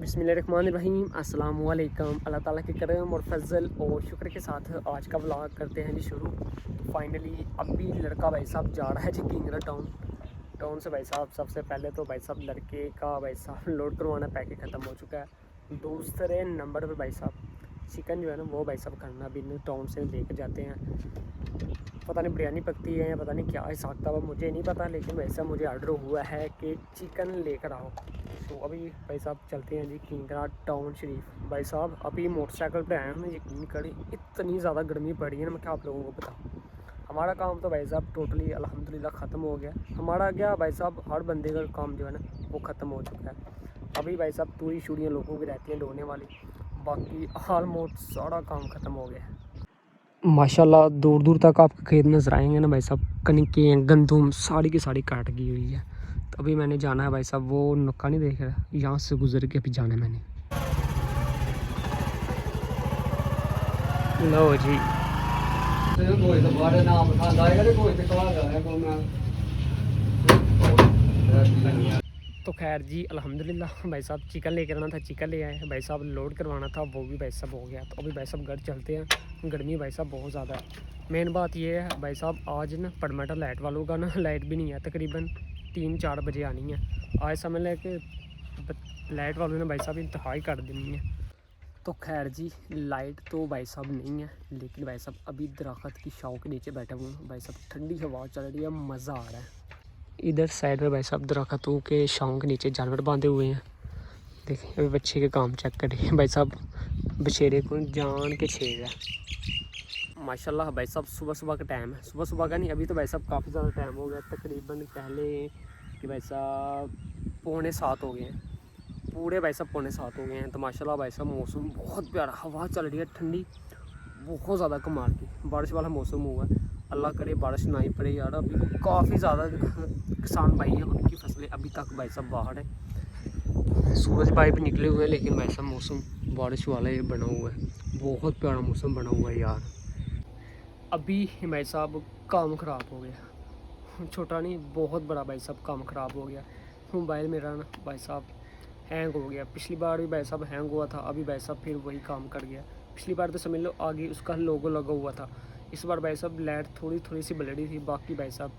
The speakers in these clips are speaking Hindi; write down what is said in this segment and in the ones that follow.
बिस्मिल्लाहिर्रहमानिर्रहीम अस्सलाम वालेकुम। अल्लाह ताला के करम और फजल और शुक्र के साथ आज का व्लॉग करते हैं जी शुरू। तो फाइनली अभी लड़का भाई साहब जा रहा है जी किंगरा टाउन से। भाई साहब सबसे पहले तो भाई साहब लड़के का भाई साहब लोड करवाना, पैकेट ख़त्म हो चुका है। दूसरे नंबर पर भाई साहब चिकन जो है ना वो भाई साहब करना अभी टाउन से लेकर जाते हैं। पता नहीं बिरयानी पकती है या पता नहीं क्या हिसाब था, मुझे नहीं पता, लेकिन वैसा मुझे ऑर्डर हुआ है कि चिकन लेकर आओ। तो अभी भाई साहब चलते हैं जी किंगरा टाउन शरीफ। भाई साहब अभी मोटरसाइकिल पे आए हैं, यकीन करें इतनी ज़्यादा गर्मी पड़ी है ना, मैं क्या आप लोगों को बताऊँ। हमारा काम तो भाई साहब टोटली अल्हम्दुलिल्लाह ख़त्म हो गया। हमारा क्या भाई साहब हर बंदे का काम जो है ना वो ख़त्म हो चुका है। अभी भाई साहब तूड़ी शूड़ियाँ लोगों की रहती हैं ढोने वाली, बाकी ऑलमोस्ट सारा काम ख़त्म हो गया है। माशाल्लाह दूर दूर तक आपको खेत नजर आएंगे ना भाई साहब, कनकें गंदुम सारी की सारी काट गई हुई है। तो अभी मैंने जाना है भाई साहब, वो नुक्का नहीं देख रहा, यहाँ से गुजर के अभी जाना है मैंने। लो जी तो खैर जी अल्हम्दुलिल्लाह भाई साहब चिकन लेकर आना था, चिकन ले आए भाई साहब। लोड करवाना था वो भी भाई साहब हो गया। तो अभी भाई साहब घर चलते हैं, गर्मी भाई साहब बहुत ज़्यादा है। मेन बात ये है भाई साहब आज ना पड़मटा लाइट वालों का ना लाइट भी नहीं है, तकरीबन 3-4 बजे आनी है। आज समझ लें कि लाइट वालों ने भाई साहब इंतहाई कर देनी है। तो खैर जी लाइट तो भाई साहब नहीं है, लेकिन भाई साहब अभी दरख्त की छाँव के नीचे बैठा हुआ हूँ भाई साहब, ठंडी हवा चल रही है, मज़ा आ रहा है। इधर साइड में भाई साहब दरख्तों के छाँव के नीचे जानवर बांधे हुए हैं। देखिए अभी बच्चे के काम चेक करिए भाई साहब, बछेरे को जान के छेड़ है माशाल्लाह। भाई साहब सुबह सुबह का टाइम है, सुबह सुबह का नहीं, अभी तो भाई साहब काफ़ी ज़्यादा टाइम हो गया, तकरीबन पहले कि भाई साहब 6:45 हो गए हैं, पूरे भाई साहब 6:45 हो गए हैं। तो माशाल्लाह भाई साहब मौसम बहुत प्यारा, हवा चल रही है ठंडी, बहुत ज़्यादा कमाल की बारिश वाला मौसम हुआ है। अल्लाह करे बारिश ना ही पड़े यार। अभी काफ़ी ज़्यादा किसान भाई हैं, उनकी फसलें अभी तक भाई साहब बाहर है, सूरज भाई भी निकले हुए हैं, लेकिन भाई साहब मौसम बारिश वाला ये बना हुआ है, बहुत प्यारा मौसम बना हुआ है यार। अभी भाई साहब काम ख़राब हो गया, छोटा नहीं बहुत बड़ा भाई साहब काम ख़राब हो गया। मोबाइल मेरा ना भाई साहब हैंग हो गया, पिछली बार भी भाई साहब हैंग हुआ था, अभी भाई साहब फिर वही काम कर गया। पिछली बार तो समझ लो आगे उसका लोगो लगा हुआ था, इस बार भाई साहब लाइट थोड़ी थोड़ी सी ब्लडी थी, बाकी भाई साहब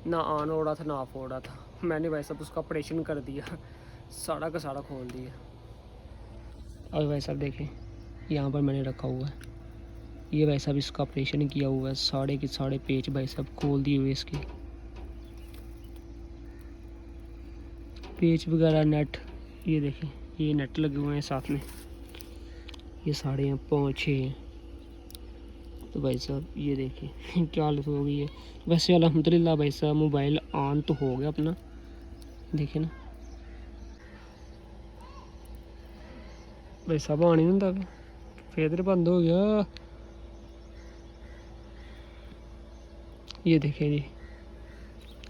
ना ऑन हो रहा था ना ऑफ हो रहा था। मैंने भाई साहब उसका ऑपरेशन कर दिया, सारा का सारा खोल दिया। अब भाई साहब देखें यहाँ पर मैंने रखा हुआ है, ये भाई साहब इसका ऑपरेशन किया हुआ है, साढ़े के साढ़े पेच भाई साहब खोल दिए हुए इसके, पेच वगैरह नेट, ये देखें ये नेट लगे हुए हैं साथ में, ये साढ़े हैं 5-6 हैं। तो भाई साहब ये देखें क्या हालत हो गई है। वैसे अल्हम्दुलिल्लाह भाई साहब मोबाइल ऑन तो हो गया अपना, देखे ना भाई साहब ऑन ही नहीं होता, फिर बंद हो गया। ये देखें जी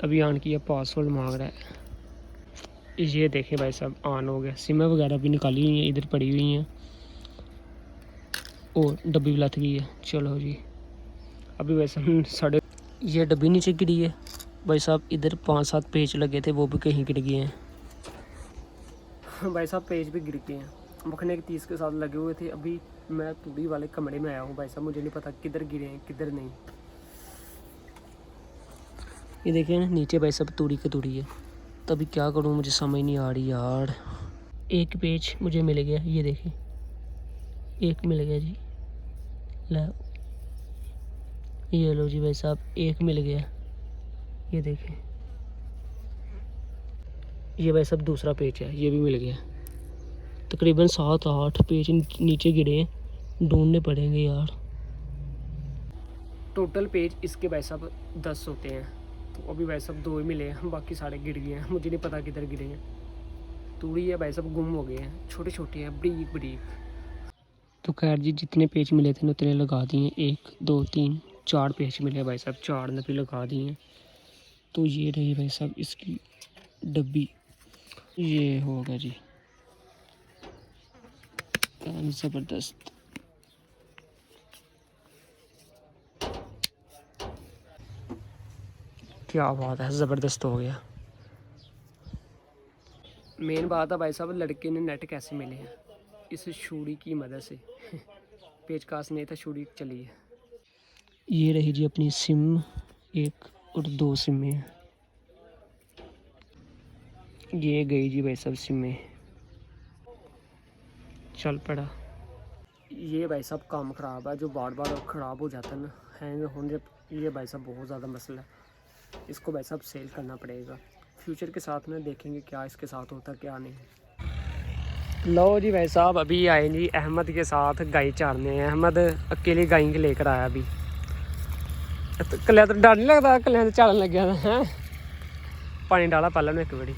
अभी ऑन किया, पासवर्ड मांग रहा है। ये देखें भाई साहब ऑन हो गया, सिम वगैरह भी निकाली हुई हैं, इधर पड़ी हुई हैं और डब्बी भी लथ गई है। चलो जी अभी वैसे साढ़े, ये डब्बी नीचे गिरी है भाई साहब, इधर 5-7 पेच लगे थे वो भी कहीं गिर गए हैं भाई साहब, पेच भी गिर गए हैं, मखने के 30 के साथ लगे हुए थे। अभी मैं तूड़ी वाले कमरे में आया हूँ भाई साहब, मुझे नहीं पता किधर गिरे हैं किधर नहीं। ये देखिए ना नीचे भाई साहब तूड़ी की तूड़ी है, तभी क्या करूँ मुझे समझ नहीं आ रही यार। एक पेज मुझे मिल गया, ये देखें एक मिल गया जी, ला ये लो जी भाई साहब एक मिल गया, ये देखें ये भाई साहब दूसरा पेज है, ये भी मिल गया। तकरीबन 7-8 पेज नीचे गिरे हैं, ढूंढने पड़ेंगे यार। टोटल पेज इसके भाई साहब 10 होते हैं, तो अभी भाई साहब 2 ही मिले हैं, बाकी सारे गिर गए हैं, मुझे नहीं पता किधर गिरे हैं। तूड़ी है भाई साहब गुम हो गए हैं, छोटे छोटे हैं बरीक बरीक। तो खैर जी जितने पेज मिले थे उतने लगा दिए, 1 2 3 4 पेज मिले भाई साहब, 4 नफी लगा दिए। तो ये रही भाई साहब इसकी डब्बी, ये होगा जी काम ज़बरदस्त। क्या बात है, ज़बरदस्त हो गया। मेन बात है भाई साहब, लड़के ने नेट कैसे मिले हैं, इस छुरी की मदद से। पेचकास नहीं था, छुरी चली है। ये रही जी अपनी सिम, 1 और 2 सिमें। ये गई जी भाई साहब सिमें, चल पड़ा। ये भाई साहब काम ख़राब है, जो बार बार ख़राब हो जाता है ना, हैंग होने, ये भाई साहब बहुत ज़्यादा मसला है। इसको भाई साहब सेल करना पड़ेगा। फ्यूचर के साथ में देखेंगे क्या इसके साथ होता क्या नहीं। लो जी भाई साहब, अभी आए जी अहमद के साथ गाय चारने। अहमद अकेली गाय के लेकर आया अभी। तो कलिया तो डर नहीं लगता, कलिया तो चालन लग गया है। पानी डाला पहले में एक बड़ी।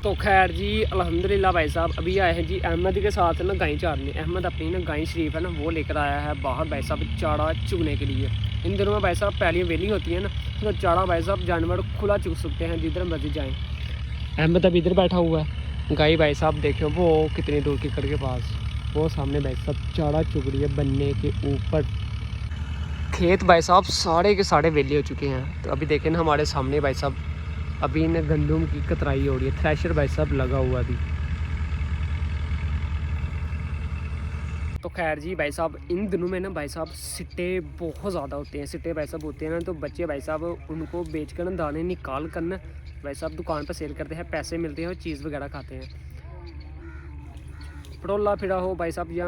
तो खैर जी अल्हम्दुलिल्लाह भाई साहब अभी आए हैं जी अहमद के साथ ना गाय चारने। अहमद अपनी ना गाय शरीफ है ना वो लेकर आया है बाहर भाई साहब चारा चुगने के लिए। इन दिनों में भाई साहब पहली वेली होती है ना, तो चारा भाई साहब जानवर खुला चुग सकते हैं जिधर मर्जी जाएँ। अहमद अब इधर बैठा हुआ है। गाय भाई साहब देखें वो कितनी दूर की कड़ के पास, वो सामने भाई साहब चारा चुग रही है बनने के ऊपर। खेत भाई साहब सारे के सारे वेले हो चुके हैं। तो अभी देखें ना हमारे सामने भाई साहब अभी इन्हें गंदम की कतराई हो रही है। थ्रेशर भाई साहब लगा हुआ अभी। तो खैर जी भाई साहब इन दिनों में ना भाई साहब सिट्टे बहुत ज़्यादा होते हैं। सिट्टे भाई साहब होते हैं ना, तो बच्चे भाई साहब उनको बेच कर दाने निकाल कर ना भाई साहब दुकान पर सेल करते हैं, पैसे मिलते हैं और चीज़ वगैरह खाते हैं। पटोला फिरा हो भाई साहब या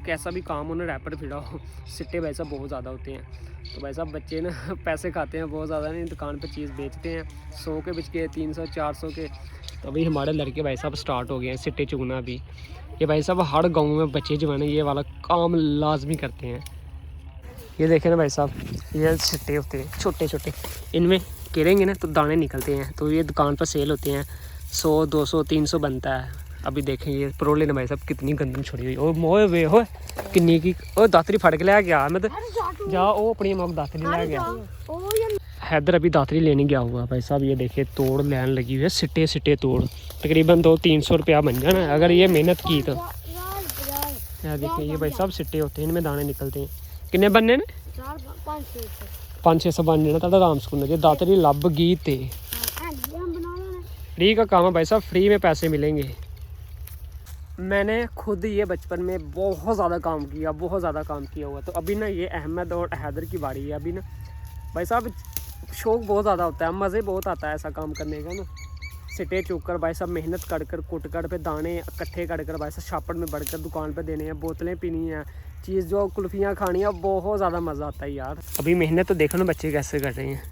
कैसा भी काम हो ना, रैपर फिरा हो, सिट्टे भाई साहब बहुत ज़्यादा होते हैं। तो भाई साहब बच्चे ना पैसे खाते हैं बहुत ज़्यादा, नहीं दुकान पर चीज़ बेचते हैं 100 के बिच के 300 400 के। तो अभी हमारे लड़के भाई साहब स्टार्ट हो गए हैं सिट्टे चुगना भी। ये भाई साहब हर गांव में बच्चे जो है ना ये वाला काम लाजमी करते हैं। ये देखें ना भाई साहब, ये सिट्टे होते हैं छोटे छोटे, इनमें गिरेंगे ना तो दाने निकलते हैं। तो ये दुकान पर सेल होते हैं, 100 200 300 बनता है। अभी देखें ये परोले ने भाई साहब कितनी गंदम छोड़ी हुई। ओ मोए वे हो किन्नी की ओ दातरी फड़ के ले गया मैं जा, ओ अपनी मौक दातरी ले गया। हैदर अभी दातरी लेने गया हुआ भाई साहब। ये देखिए तोड़ लैन लगी हुई है, सिट्टे सिट्टे तोड़ तकरीबन 200-300 रुपया बन जाना अगर ये मेहनत की तो। यार देखिए ये भाई साहब सिट्टे होते हैं, इनमें दाने निकलते हैं। किन्ने बनने ने 500-600 बन जाना आराम से। जो दातरी लब गई थे फ्री का काम है भाई साहब, फ्री में पैसे मिलेंगे। मैंने खुद ये बचपन में बहुत ज़्यादा काम किया, बहुत ज़्यादा काम किया हुआ। तो अभी ना ये अहमद और हैदर की बारी है। अभी ना भाई साहब शौक बहुत ज़्यादा होता है, मज़े बहुत आता है ऐसा काम करने का ना। सिटे चुक कर भाई साहब मेहनत कर कर कुट कर पे दाने इकट्ठे कर कर भाई साहब छापड़ में बढ़कर दुकान पे देने हैं, बोतलें पीनी हैं, चीज़ जो कुल्फियाँ खानी है, बहुत ज़्यादा मज़ा आता है यार। अभी मेहनत तो देखो ना बच्चे कैसे कर रहे हैं,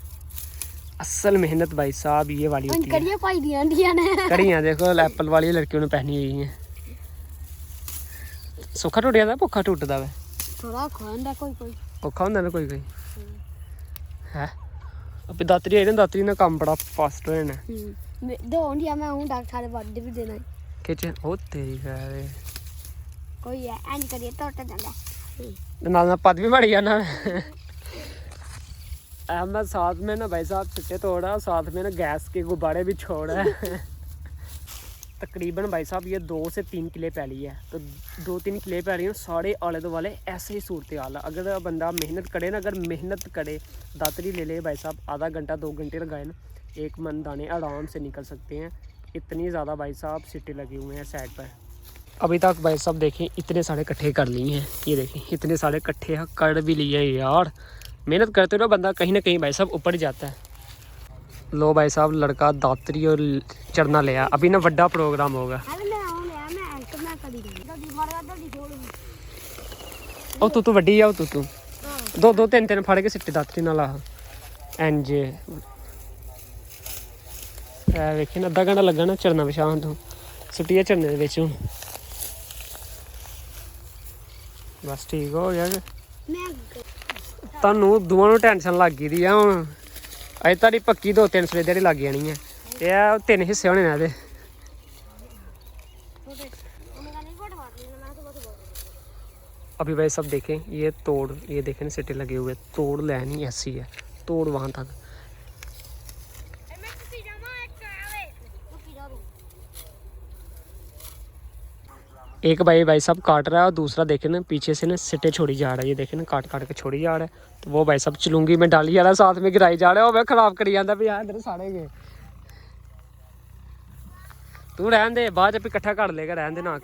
असल मेहनत भाई साहब ये वाली होती है। कड़ियाँ देखो एप्पल वाली लड़कियों ने पहनी हुई हैं। सुखा टूट जाता भुखा टूटता वे औखा होंगे ना कोई कोई है। अभी दातरी आई ना, दातरी ना काम बड़ा फास्ट हो जाना। खिच ओ तेरी करे कोई है एंड करिए तो टट जाता ना पद भी बढ़ गया ना। अहमद साथ में ना भाई साहब सिट्टे तोड़ा, साथ में ना गैस के गुब्बारे भी छोड़ा है। तकरीबन भाई साहब ये 2 से 3 किले पैली है। तो 2-3 किले पैली है, सारे आले दुआले ऐसे ही सूरत हाल है। अगर बंदा मेहनत करे ना, अगर मेहनत करे दातरी ले ले भाई साहब, आधा घंटा 2 घंटे लगाए ना, 1 मन दाने आराम से निकल सकते हैं। इतनी ज़्यादा भाई साहब सिट्टे लगे हुए हैं साइड पर। अभी तक भाई साहब देखें इतने सारे इकट्ठे कर लिए हैं। ये देखें इतने सारे इकट्ठे कर भी लिए यार। मेहनत करते रहो बंदा कहीं ना कहीं भाई साहब ऊपर जाता है। लो भाई साहब लड़का दातरी और चरना लिया। अभी ना बड़ा प्रोग्राम होगा। ओ तू वड्डी जाओ तू 2-3 फड़ के सिट्टे दातरी ना ला इंज वेखे अद्धा घंटा लगा ना चरना विछा तू सुट्टिया चरने हूँ। बस ठीक हो गया। तुहानू दोवां टेंशन लग गई है हूँ। अज तारी पक्की 2-3 सवेरे दिहाड़ी लग जानी है। यह 3 हिस्से होने ना। अभी भाई सब देखें ये तोड़, ये देखें सिट्टे लगे हुए, तोड़ लेनी ऐसी है, तोड़ वहाँ तक। एक भाई साहब काट रहा है और दूसरा देखे ना पीछे से ना सिट्टे छोड़ी जा रहा है। ये देखे ना काट के छोड़ी जा रहा है। तो वो भाई साहब चलूंगी में डाली जा रहा है, साथ में गिराई जा रहा है। वो खराब करी जाता भी यार इधर साड़े गए। तू रहन दे, बाद च इकट्ठा कर लेगा, रहन दे, ना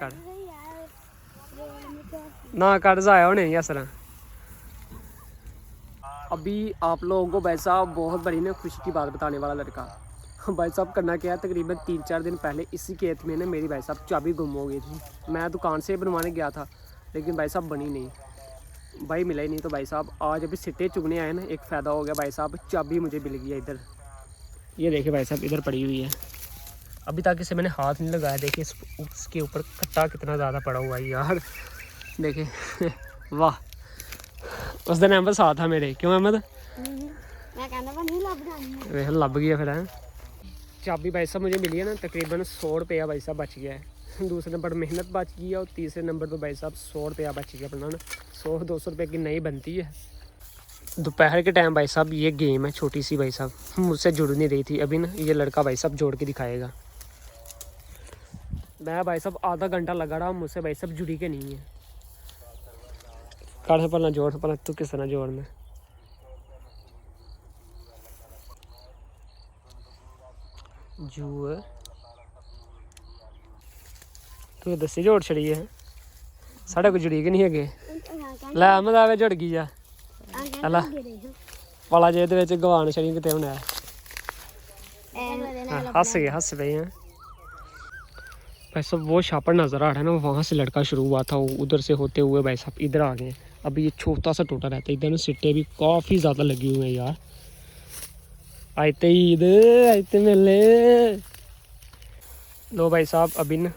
कर जाया होने इस तरह। अभी आप लोगों को भाई साहब बहुत बड़ी ना खुशी की बात बताने वाला लड़का। भाई साहब करना क्या है, तकरीबन 3-4 दिन पहले इसी खेत में ना मेरी भाई साहब चाबी गुम हो गई थी। मैं दुकान से बनवाने गया था, लेकिन भाई साहब बनी नहीं, भाई मिला ही नहीं। तो भाई साहब आज अभी सिट्टे चुगने आए ना, एक फ़ायदा हो गया भाई साहब, चाबी मुझे मिल गई है इधर। ये देखिए भाई साहब इधर पड़ी हुई है, अभी तक इसे मैंने हाथ नहीं लगाया। देखिए उसके ऊपर कट्टा कितना ज़्यादा पड़ा हुआ है यार, देखिए वाह। उस दिन अहमद साथ था मेरे, क्यों अहमद? वह लभ गया फिर है। चाबी भाई साहब मुझे मिली है ना, तकरीबन 100 रुपया भाई साहब बच गया है। दूसरे नंबर मेहनत बच गई है, और तीसरे नंबर पर भाई साहब 100 रुपया बच गया अपना ना। 100-200 रुपये की नहीं बनती है। दोपहर के टाइम भाई साहब ये गेम है छोटी सी भाई साहब, मुझसे जुड़ नहीं रही थी। अभी ना ये लड़का भाई साहब जोड़ के दिखाएगा। मैं भाई साहब आधा घंटा लगा रहा, मुझसे भाई साहब जुड़ी के नहीं है। काढ़े पलना जोड़ पलना, तू किस तरह जोड़ में जू तू दसी जोड़ छड़ी है, साढ़े को जुड़ी के नहीं है। लै अहमद आवे जुड़ गई जा हला वाला जे गवान छड़ी कितने होना है। हंस गए, हंस पे हैं भाई साहब। वो छापड़ नज़र आ रहा है ना, वहाँ से लड़का शुरू हुआ था, उधर से होते हुए भाई साहब इधर आ गए। अभी ये छोटा सा टूटा रहता है, इधर में सिट्टे भी काफ़ी ज़्यादा लगे हुए हैं यार। आते ईद आते मेले। लो भाई साहब अभी न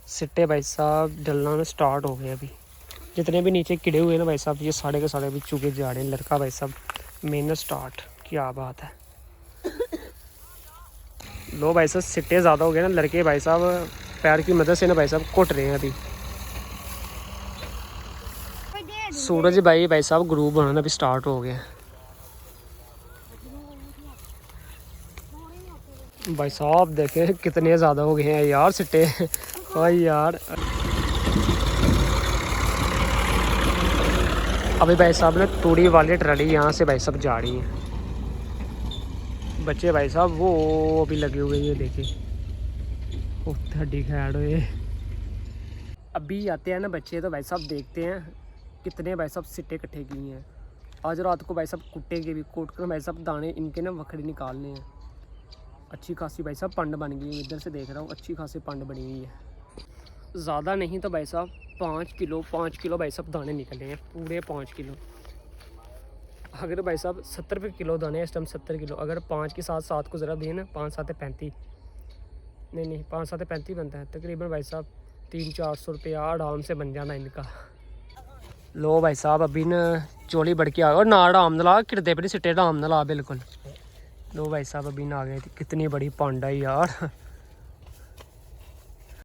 सिट्टे भाई साहब डलना में स्टार्ट हो गए। अभी जितने भी नीचे किड़े हुए ना भाई साहब, ये साढ़े के साढ़े अभी चुके जा रहे हैं। लड़का भाई साहब मेहनत स्टार्ट, क्या बात है। लो भाई साहब सिट्टे ज़्यादा हो गए ना, लड़के भाई साहब पैर की मदद से ना भाई साहब कुट रहे हैं। अभी सूरज भाई साहब ग्रुप बनाना भी स्टार्ट हो गया भाई साहब। देखे कितने ज़्यादा हो गए हैं यार सिट्टे भाई यार। अभी भाई साहब ने तूड़ी वाली ट्राली यहाँ से भाई साहब जा रही है। बच्चे भाई साहब वो अभी लगे हुए हैं, देखिए हड्डी खैड़ हुए। अभी आते हैं ना बच्चे, तो भाई साहब देखते हैं कितने भाई साहब सिट्टे इकट्ठे किए हैं। आज रात को भाई साहब कुटेंगे भी, कूट कर भाई साहब दाने इनके ना वखड़ी निकालने हैं। अच्छी खासी भाई साहब पंड बन गई है, इधर से देख रहा हूँ अच्छी खासी पंड बनी हुई है। ज़्यादा नहीं तो भाई साहब 5 किलो भाई साहब दाने निकले हैं, पूरे 5 किलो। अगर भाई साहब 70 रुपये किलो दाने इस टाइम 70 किलो, अगर 5 के साथ 7 को ज़रा दिए ना, 5-7 35, नहीं 5-7 35 बनता है तकरीबन भाई साहब 300-400 रुपया आराम से बन जाना इनका। लो भाई साहब अभी न चोली बढ़ के आ गए, और ना आराम ला किरते पे सिट्टे आराम ना ला बिल्कुल। लो भाई साहब अभी ना आ गए, कितनी बड़ी पांडा यार।